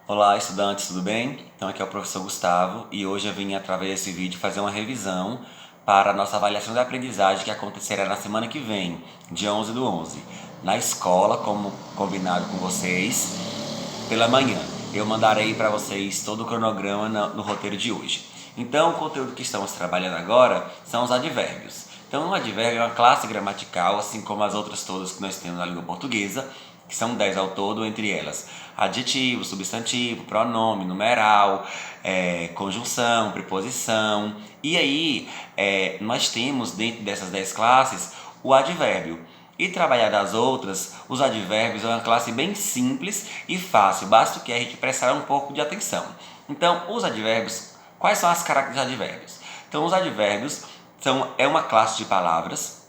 Olá, estudantes, tudo bem? Então aqui é o professor Gustavo e hoje eu vim através desse vídeo fazer uma revisão para a nossa avaliação da aprendizagem que acontecerá na semana que vem, dia 11/11, na escola, como combinado com vocês, pela manhã. Eu mandarei para vocês todo o cronograma no roteiro de hoje. Então o conteúdo que estamos trabalhando agora são os advérbios. Então o advérbio é uma classe gramatical, assim como as outras todas que nós temos na língua portuguesa, que são 10 ao todo, entre elas adjetivo, substantivo, pronome, numeral, conjunção, preposição. E aí nós temos dentro dessas 10 classes o advérbio. E trabalhar das outras, os advérbios é uma classe bem simples e fácil, basta que a gente prestar um pouco de atenção. Então, os advérbios, quais são as características dos advérbios? Então, os advérbios é uma classe de palavras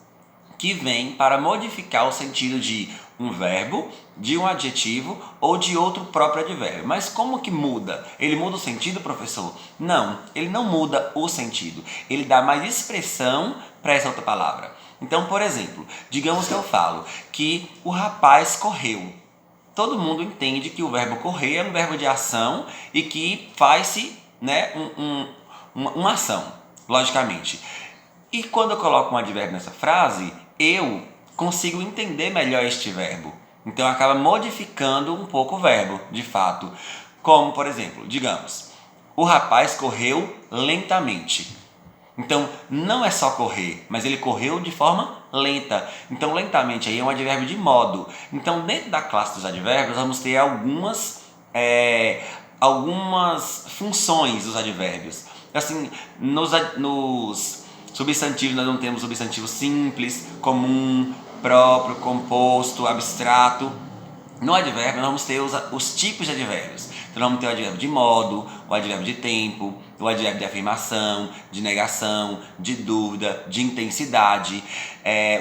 que vem para modificar o sentido de um verbo, de um adjetivo ou de outro próprio advérbio. Mas como que muda? Ele muda o sentido, professor? Não, ele não muda o sentido. Ele dá mais expressão para essa outra palavra. Então, por exemplo, digamos que eu falo que o rapaz correu. Todo mundo entende que o verbo correr é um verbo de ação e que faz-se uma ação, logicamente. E quando eu coloco um advérbio nessa frase, eu consigo entender melhor este verbo. Então acaba modificando um pouco o verbo, de fato. Como, por exemplo, digamos, o rapaz correu lentamente. Então não é só correr, mas ele correu de forma lenta. Então lentamente aí é um advérbio de modo. Então dentro da classe dos advérbios vamos ter algumas funções dos advérbios. Assim, nos substantivos nós não temos substantivo simples, comum, próprio, composto, abstrato. No advérbio nós vamos ter os tipos de advérbios. Então nós vamos ter o advérbio de modo, o advérbio de tempo, o advérbio de afirmação, de negação, de dúvida, de intensidade,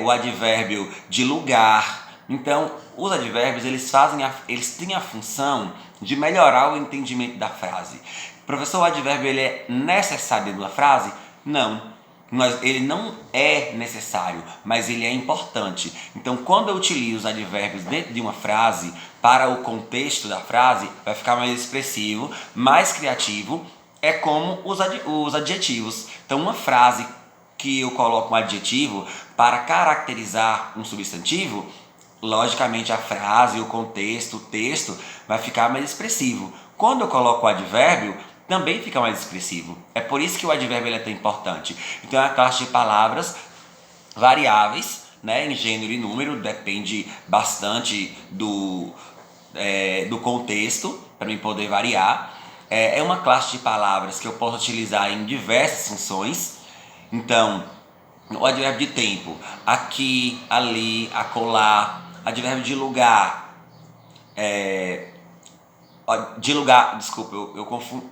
o advérbio de lugar. Então os advérbios eles têm a função de melhorar o entendimento da frase. Professor, o advérbio ele é necessário dentro da frase? Não. Ele não é necessário, mas ele é importante. Então, quando eu utilizo os advérbios dentro de uma frase, para o contexto da frase, vai ficar mais expressivo, mais criativo. É como os adjetivos. Então, uma frase que eu coloco um adjetivo para caracterizar um substantivo, logicamente a frase, o contexto, o texto vai ficar mais expressivo. Quando eu coloco o advérbio, também fica mais expressivo. É por isso que o advérbio é tão importante. Então é uma classe de palavras variáveis, né, em gênero e número, depende bastante do contexto, para mim poder variar. É uma classe de palavras que eu posso utilizar em diversas funções. Então, o advérbio de tempo, aqui, ali, acolá. Advérbio de lugar, desculpa, eu confundo.